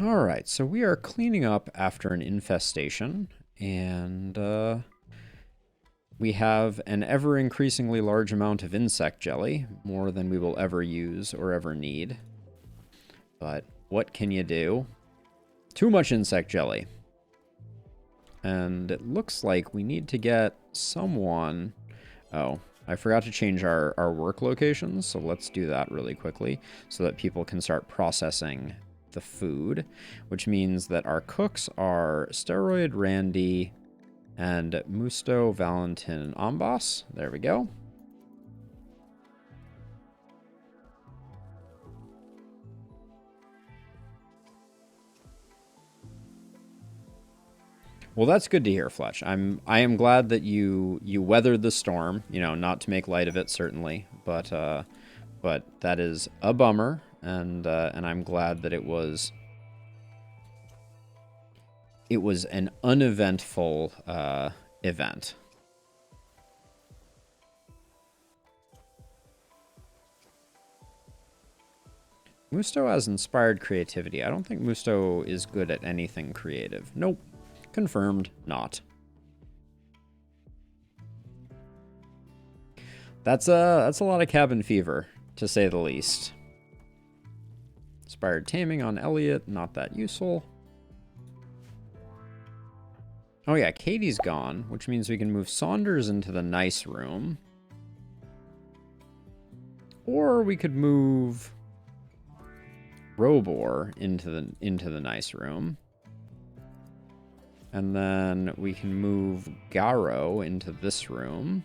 Alright, so we are cleaning up after an infestation, and we have an ever-increasingly large amount of insect jelly, more than we will ever use or ever need. But what can you do? Too much insect jelly. And it looks like we need to get someone... Oh, I forgot to change our work locations, so let's do that really quickly so that people can start processing the food, which means that our cooks are Steroid Randy and Musto, Valentin, and Ambas. There we go. Well, that's good to hear, Fletch. I am glad that you weathered the storm. You know, not to make light of it, certainly, but that is a bummer, and I'm glad that it was an uneventful event. Musto has inspired creativity. I don't think Musto is good at anything creative. Nope. Confirmed, not. That's a lot of cabin fever, to say the least. Inspired taming on Elliot, not that useful. Oh yeah, Katie's gone, which means we can move Saunders into the nice room. Or we could move Robor into the nice room. And then we can move Garo into this room.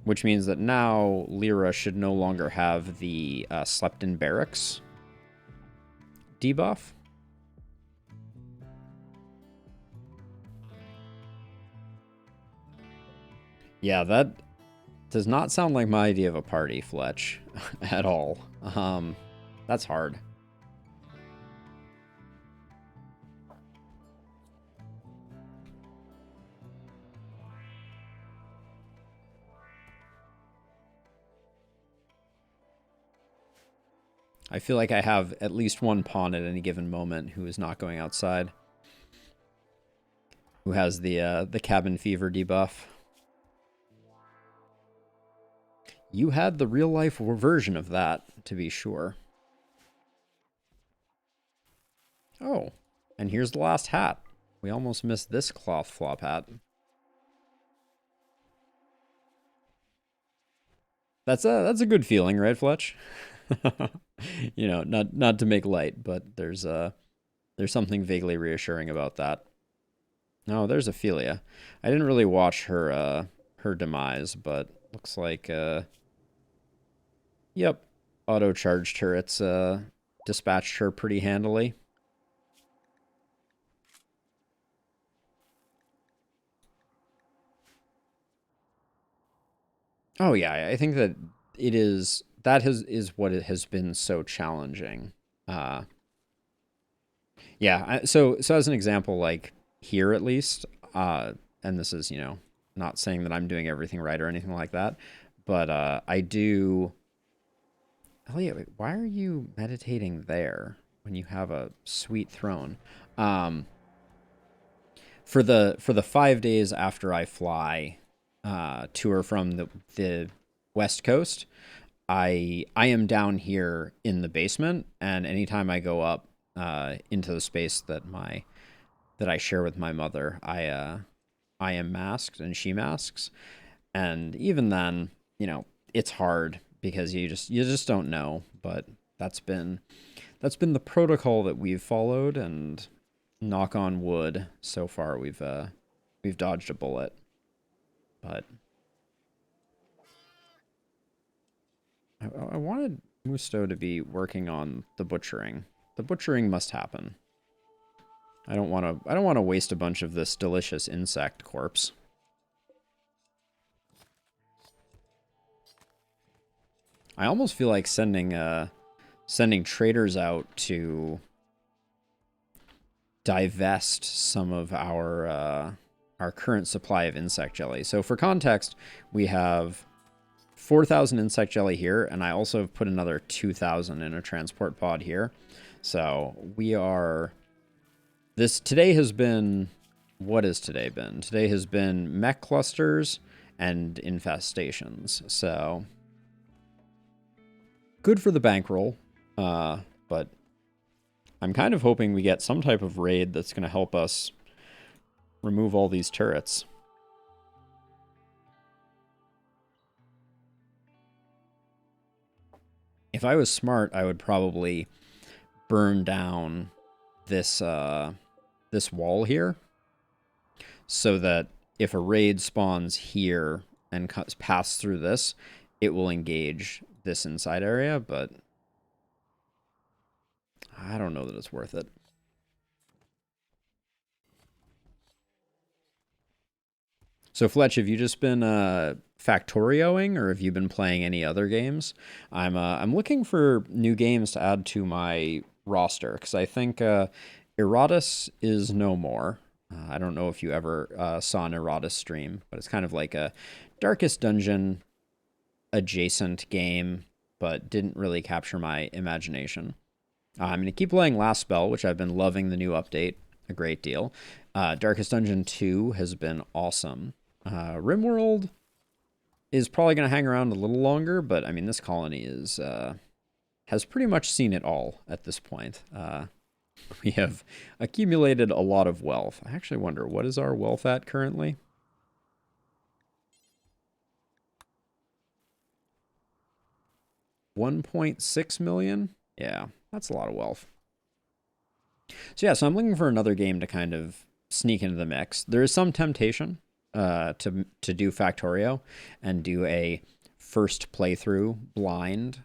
Which means that now Lyra should no longer have the slept in barracks debuff. Yeah, that does not sound like my idea of a party, Fletch, at all. That's hard. I feel like I have at least one pawn at any given moment who is not going outside. Who has the cabin fever debuff. You had the real-life version of that, to be sure. Oh, and here's the last hat. We almost missed this cloth flop hat. That's a good feeling, right, Fletch? You know, not to make light, but there's something vaguely reassuring about that. Oh, there's Ophelia. I didn't really watch her demise, but looks like yep, auto charged her. It's dispatched her pretty handily. Oh yeah, I think that is what it has been so challenging. Uh, yeah, so as an example, like here at least, and this is, you know, not saying that I'm doing everything right or anything like that, but I do. Elliot, wait, why are you meditating there when you have a sweet throne? Um, for the 5 days after I fly, to or from the West Coast, I am down here in the basement, and anytime I go up into the space that I share with my mother, I am masked and she masks, and even then, you know, it's hard because you just don't know. But that's been the protocol that we've followed, and knock on wood, so far we've dodged a bullet. But I wanted Musto to be working on the butchering. The butchering must happen. I don't want to waste a bunch of this delicious insect corpse. I almost feel like sending traders out to divest some of our current supply of insect jelly. So for context, we have 4,000 insect jelly here, and I also have put another 2,000 in a transport pod here. So we are... Today has been... What has today been? Today has been mech clusters and infestations. So good for the bankroll, but I'm kind of hoping we get some type of raid that's going to help us remove all these turrets. If I was smart, I would probably burn down this this wall here, so that if a raid spawns here and pass through this, it will engage this inside area, but I don't know that it's worth it. So Fletch, have you just been Factorioing, or have you been playing any other games? I'm looking for new games to add to my roster, because I think Iratus is no more. I don't know if you ever saw an Iratus stream, but it's kind of like a Darkest Dungeon adjacent game, but didn't really capture my imagination. I'm going to keep playing Last Spell, which I've been loving the new update a great deal. Darkest Dungeon 2 has been awesome. RimWorld is probably going to hang around a little longer, but I mean, this colony is has pretty much seen it all at this point. We have accumulated a lot of wealth. I actually wonder, what is our wealth at currently? $1.6 million? Yeah, that's a lot of wealth. So yeah, so I'm looking for another game to kind of sneak into the mix. There is some temptation to do Factorio and do a first playthrough blind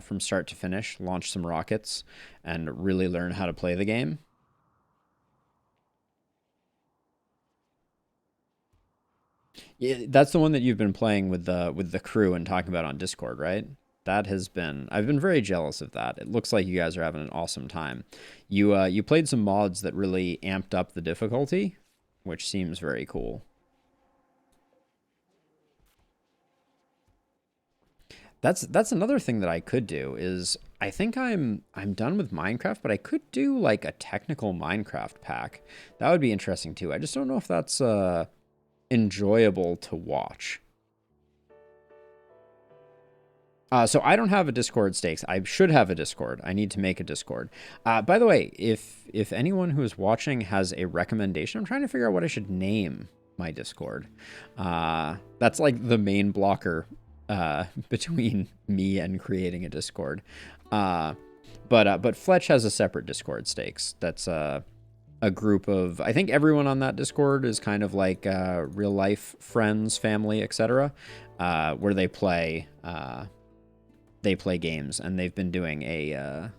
from start to finish, launch some rockets, and really learn how to play the game. Yeah, that's the one that you've been playing with the crew and talking about on Discord, right? That has been... I've been very jealous of that. It looks like you guys are having an awesome time. You played some mods that really amped up the difficulty, which seems very cool. That's another thing that I could do is I think I'm done with Minecraft, but I could do like a technical Minecraft pack. That would be interesting too. I just don't know if that's enjoyable to watch. So I don't have a Discord, Stakes. I should have a Discord. I need to make a Discord. By the way, if anyone who is watching has a recommendation, I'm trying to figure out what I should name my Discord. That's like the main blocker between me and creating a Discord. But Fletch has a separate Discord, Stakes. That's a group of... I think everyone on that Discord is kind of like real life friends, family, etc. Where they play... They play games, and they've been doing a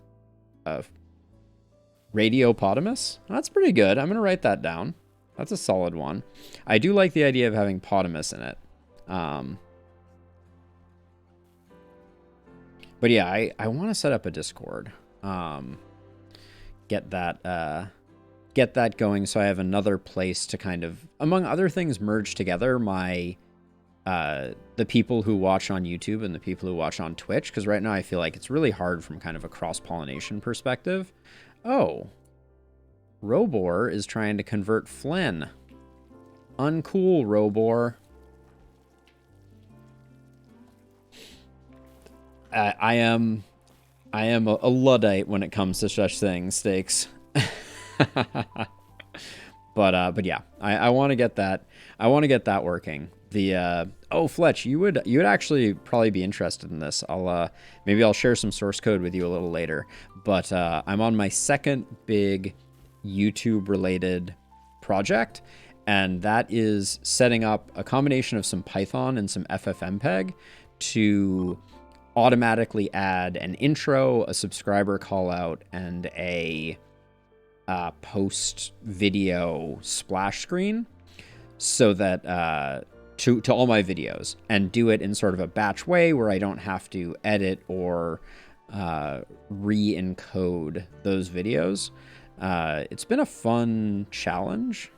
Radiopotamus. That's pretty good. I'm going to write that down. That's a solid one. I do like the idea of having Potamus in it. But yeah, I want to set up a Discord. Get that going so I have another place to kind of, among other things, merge together my... the people who watch on YouTube and the people who watch on Twitch, because right now I feel like it's really hard from kind of a cross-pollination perspective. Oh, Robor is trying to convert Flynn. Uncool, Robor. I am a Luddite when it comes to such things, Stakes. But yeah, I want to get that. I want to get that working. Oh, Fletch, you would actually probably be interested in this. Maybe I'll share some source code with you a little later. But I'm on my second big YouTube related project, and that is setting up a combination of some Python and some FFmpeg to automatically add an intro, a subscriber call out, and a post video splash screen, so that to all my videos, and do it in sort of a batch way where I don't have to edit or re-encode those videos. It's been a fun challenge,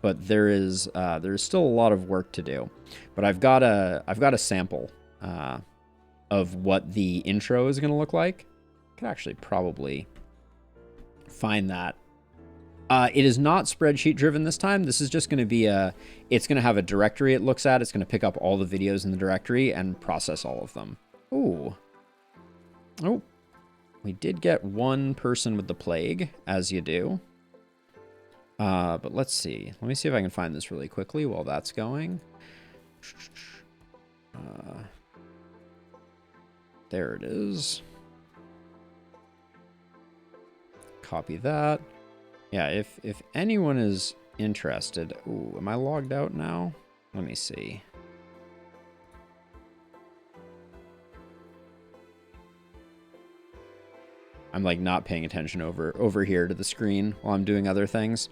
but there's still a lot of work to do. But I've got a sample of what the intro is going to look like. I could actually probably find that. It is not spreadsheet driven this time. This is just going to be it's going to have a directory it looks at. It's going to pick up all the videos in the directory and process all of them. Ooh. Oh, we did get one person with the plague, as you do. But let's see. Let me see if I can find this really quickly while that's going. There it is. Copy that. Yeah, if anyone is interested... Ooh, am I logged out now? Let me see. I'm like not paying attention over here to the screen while I'm doing other things.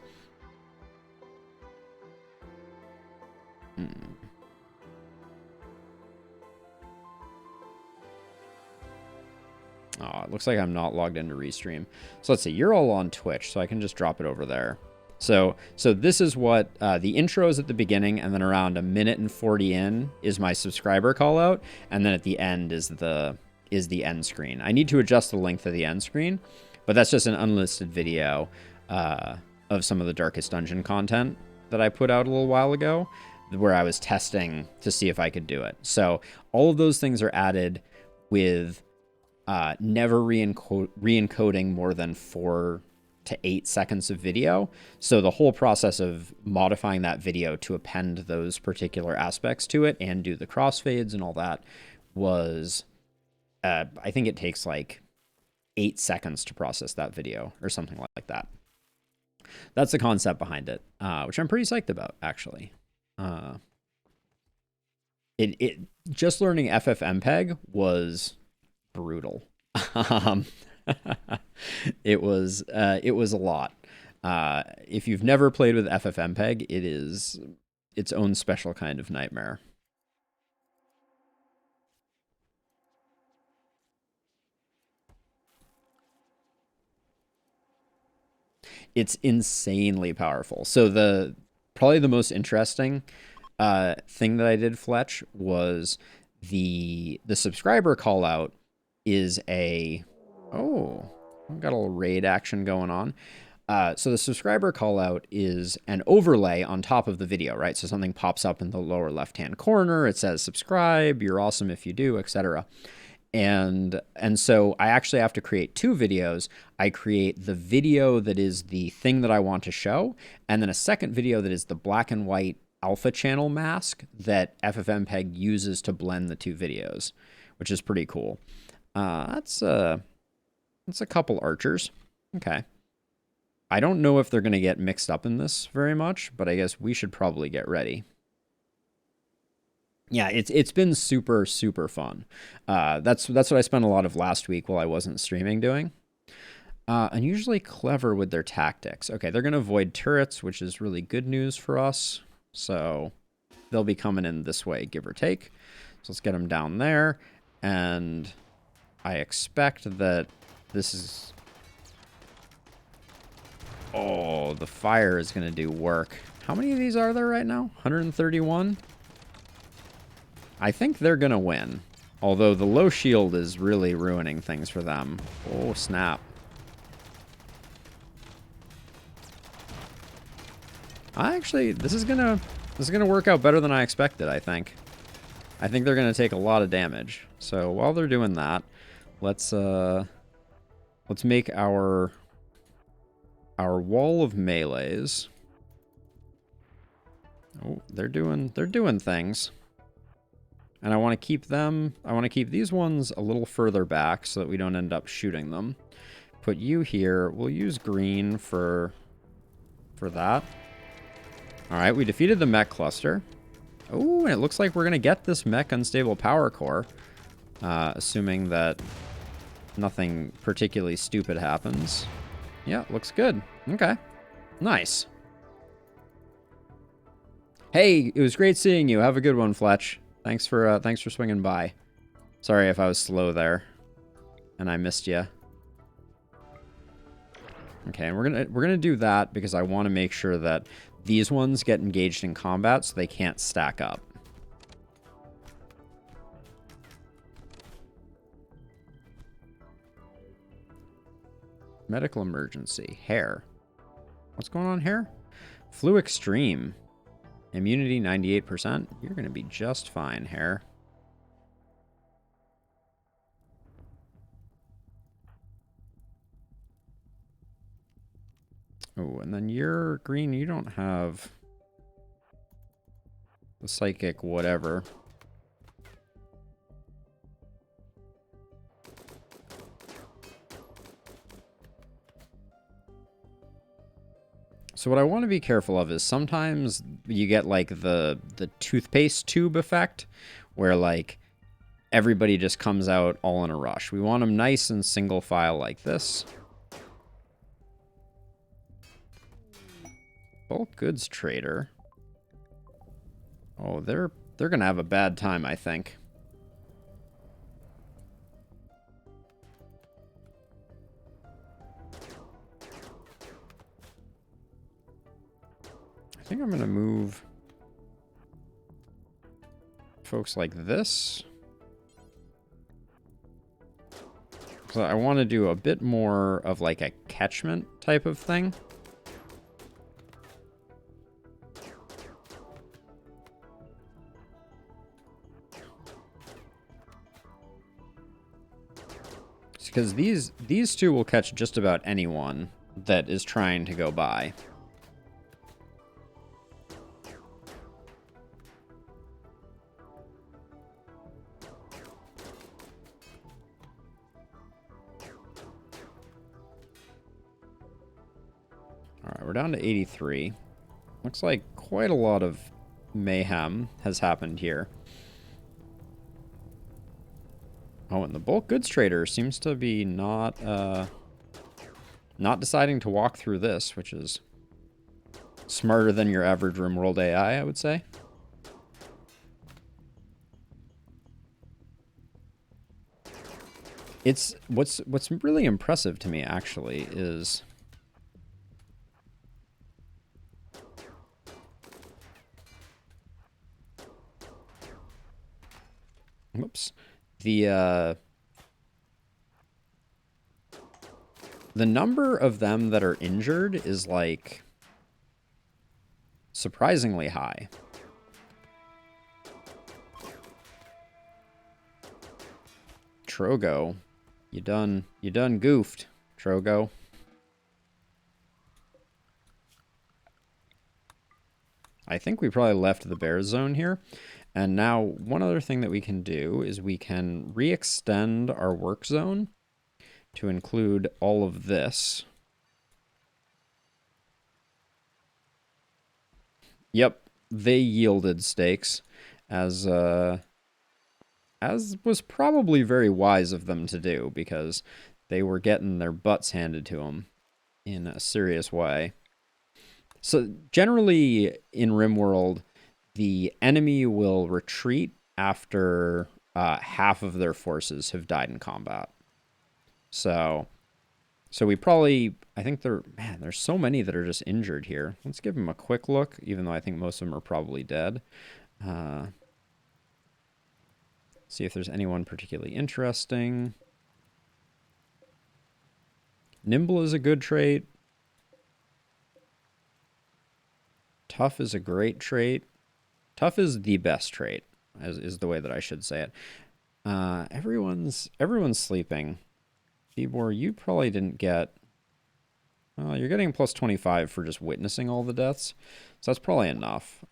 Oh, it looks like I'm not logged into Restream. So let's see, you're all on Twitch, so I can just drop it over there. So this is what the intro is at the beginning, and then around 1:40 in is my subscriber call out, and then at the end is the end screen. I need to adjust the length of the end screen, but that's just an unlisted video of some of the Darkest Dungeon content that I put out a little while ago, where I was testing to see if I could do it. So all of those things are added with never re-encoding more than 4 to 8 seconds of video. So the whole process of modifying that video to append those particular aspects to it and do the crossfades and all that was, I think it takes like 8 seconds to process that video or something like that. That's the concept behind it, which I'm pretty psyched about, actually. It just learning FFmpeg was brutal. It was a lot. If you've never played with FFmpeg, it is its own special kind of nightmare. It's insanely powerful. So probably the most interesting thing that I did, Fletch, was the subscriber call out is a... Oh, I've got a little raid action going on. So the subscriber call out is an overlay on top of the video, right? So something pops up in the lower left-hand corner. It says subscribe, you're awesome if you do, etc. And so I actually have to create 2 videos. I create the video that is the thing that I want to show, and then a second video that is the black and white alpha channel mask that FFmpeg uses to blend the 2 videos, which is pretty cool. That's a couple archers. Okay. I don't know if they're going to get mixed up in this very much, but I guess we should probably get ready. Yeah, it's been super, super fun. That's what I spent a lot of last week while I wasn't streaming doing. Unusually clever with their tactics. Okay, they're going to avoid turrets, which is really good news for us. So they'll be coming in this way, give or take. So let's get them down there. And I expect that this is... Oh, the fire is going to do work. How many of these are there right now? 131? I think they're going to win. Although the low shield is really ruining things for them. Oh, snap. Actually, this is gonna work out better than I expected, I think. I think they're going to take a lot of damage. So while they're doing that, let's make our wall of melees. Oh, they're doing things. And I want to keep these ones a little further back so that we don't end up shooting them. Put you here. We'll use green for that. All right, we defeated the mech cluster. Oh, and it looks like we're going to get this mech unstable power core, assuming that nothing particularly stupid happens. Yeah, looks good. Okay, nice. Hey, it was great seeing you. Have a good one, Fletch. Thanks for swinging by. Sorry if I was slow there, and I missed you. Okay, and we're gonna do that because I want to make sure that these ones get engaged in combat so they can't stack up. Medical emergency. Hair. What's going on here? Flu extreme. Immunity 98%. You're going to be just fine, hair. Oh, and then you're green. You don't have the psychic whatever. So what I want to be careful of is sometimes you get like the toothpaste tube effect where like everybody just comes out all in a rush. We want them nice and single file like this. Bulk goods trader. Oh, they're going to have a bad time, I think. I think I'm going to move folks like this. So I want to do a bit more of like a catchment type of thing. Because these two will catch just about anyone that is trying to go by. Alright, we're down to 83. Looks like quite a lot of mayhem has happened here. Oh, and the bulk goods trader seems to be not deciding to walk through this, which is smarter than your average RimWorld AI, I would say. It's what's really impressive to me actually is whoops. The number of them that are injured is, like, surprisingly high. Trogo, you done goofed, Trogo. I think we probably left the bear zone here. And now, one other thing that we can do is we can re-extend our work zone to include all of this. Yep, they yielded stakes, as was probably very wise of them to do, because they were getting their butts handed to them in a serious way. So, generally, in RimWorld, the enemy will retreat after half of their forces have died in combat. So we probably, I think there's so many that are just injured here. Let's give them a quick look, even though I think most of them are probably dead. See if there's anyone particularly interesting. Nimble is a good trait. Tough is a great trait. Tough is the best trait, is the way that I should say it. Everyone's sleeping. Bebor, you probably didn't get... Well, you're getting plus 25 for just witnessing all the deaths, so that's probably enough.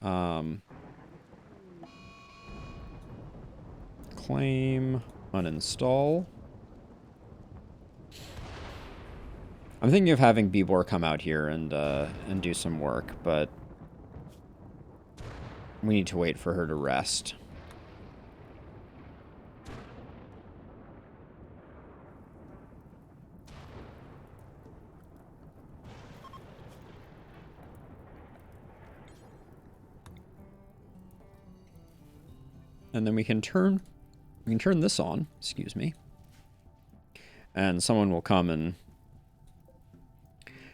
Claim, uninstall. I'm thinking of having Bebor come out here and do some work, but we need to wait for her to rest. And then we can turn this on, excuse me. And someone will come and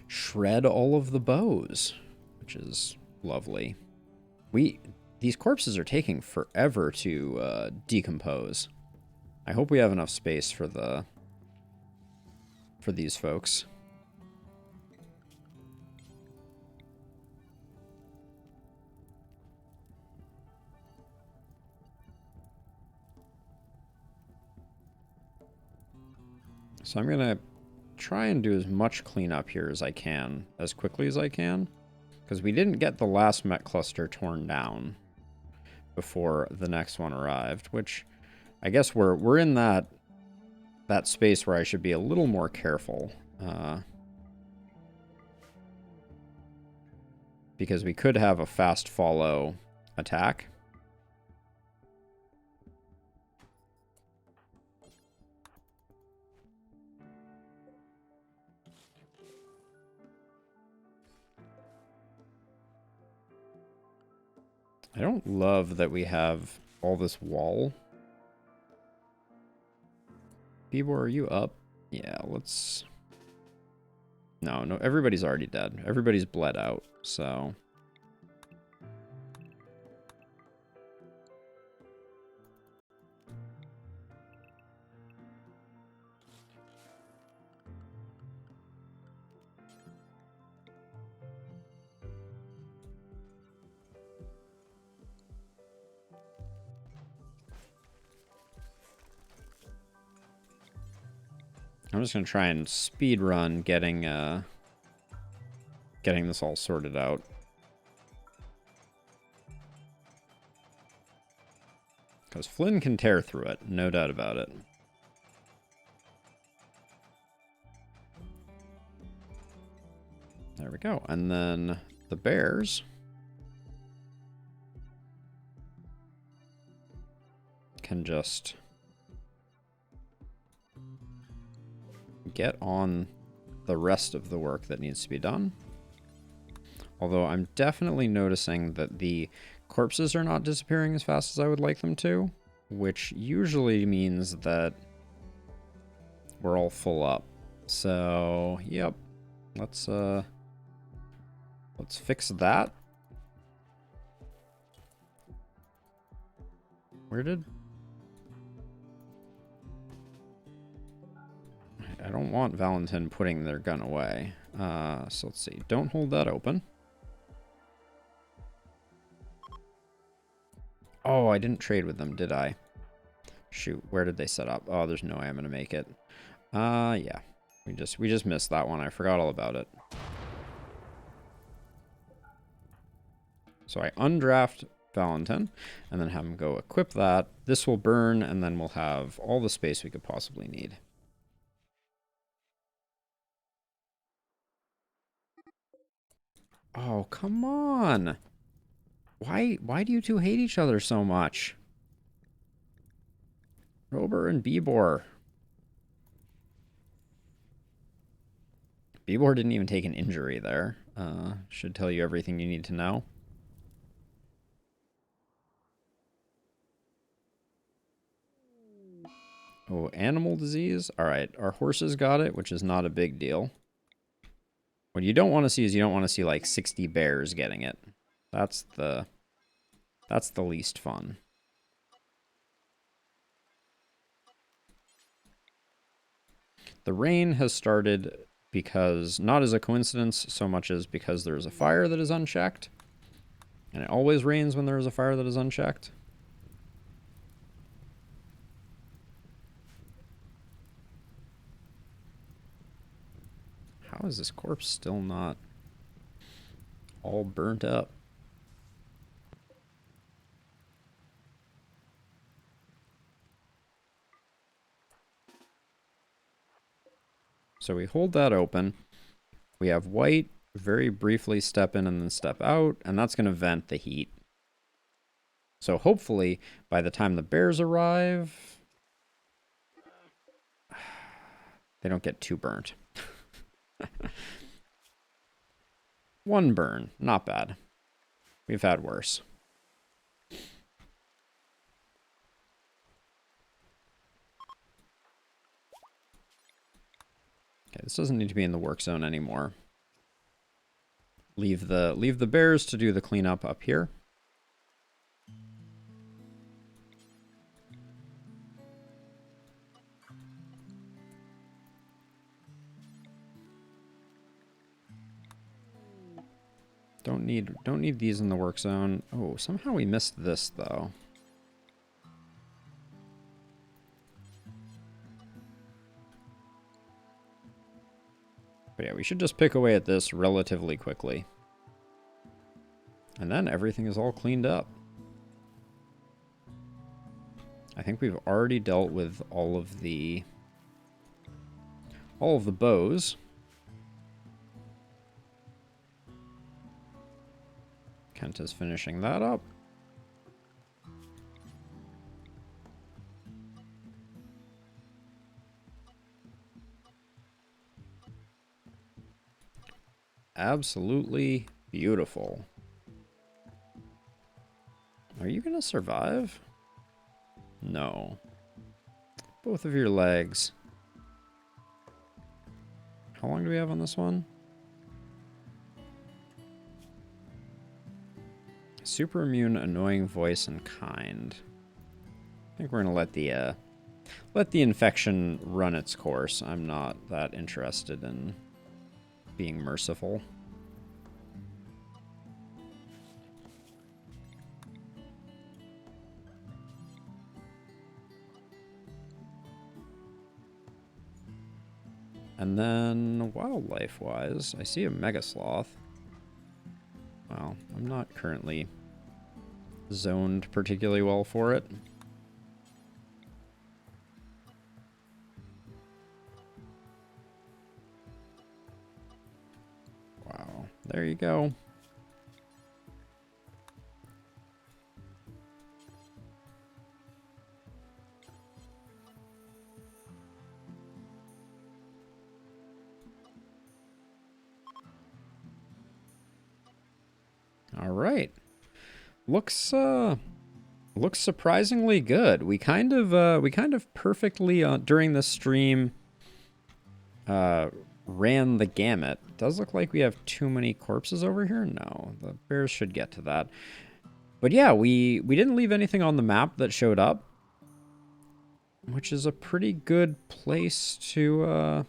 shred all of the bows, which is lovely. These corpses are taking forever to decompose. I hope we have enough space for these folks. So I'm going to try and do as much cleanup here as I can, as quickly as I can. Because we didn't get the last Met cluster torn down before the next one arrived, which I guess we're in that space where I should be a little more careful. Because we could have a fast follow attack. I don't love that we have all this wall. Bebor, are you up? Yeah, let's... No, everybody's already dead. Everybody's bled out, so... I'm just going to try and speed run getting this all sorted out. Because Flynn can tear through it, no doubt about it. There we go. And then the bears can just get on the rest of the work that needs to be done. Although I'm definitely noticing that the corpses are not disappearing as fast as I would like them to, which usually means that we're all full up. So, yep. Let's fix that. Where did... I don't want Valentin putting their gun away. So let's see. Don't hold that open. Oh, I didn't trade with them, did I? Shoot, where did they set up? Oh, there's no way I'm gonna make it. Yeah. We just missed that one. I forgot all about it. So I undraft Valentin, and then have him go equip that. This will burn, and then we'll have all the space we could possibly need. Oh, come on. Why do you two hate each other so much? Rober and Bebor. Bebor didn't even take an injury there. Should tell you everything you need to know. Oh, animal disease? Alright, our horses got it, which is not a big deal. What you don't want to see is you don't want to see like 60 bears getting it. That's the least fun. The rain has started because, not as a coincidence so much as because there is a fire that is unchecked. And it always rains when there is a fire that is unchecked. How is this corpse still not all burnt up? So we hold that open. We have white very briefly step in and then step out, and that's going to vent the heat. So hopefully, by the time the bears arrive, they don't get too burnt. One burn, not bad. We've had worse. Okay, this doesn't need to be in the work zone anymore. Leave the bears to do the cleanup up here. Don't need these in the work zone. Oh, somehow we missed this though. But yeah, we should just pick away at this relatively quickly. And then everything is all cleaned up. I think we've already dealt with all of the bows. Kent is finishing that up. Absolutely beautiful. Are you gonna survive? No. Both of your legs. How long do we have on this one? Super immune, annoying voice, and kind. I think we're gonna let the infection run its course. I'm not that interested in being merciful. And then, wildlife-wise, I see a mega sloth. Well, I'm not currently zoned particularly well for it. Wow, there you go. All right. Looks surprisingly good. We kind of perfectly during the stream ran the gamut. Does look like we have too many corpses over here. No, the bears should get to that. But yeah, we didn't leave anything on the map that showed up, which is a pretty good place to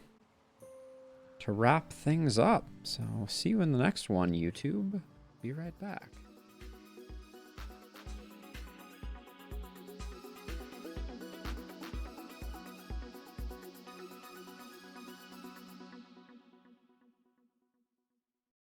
wrap things up. So see you in the next one, YouTube. Be right back.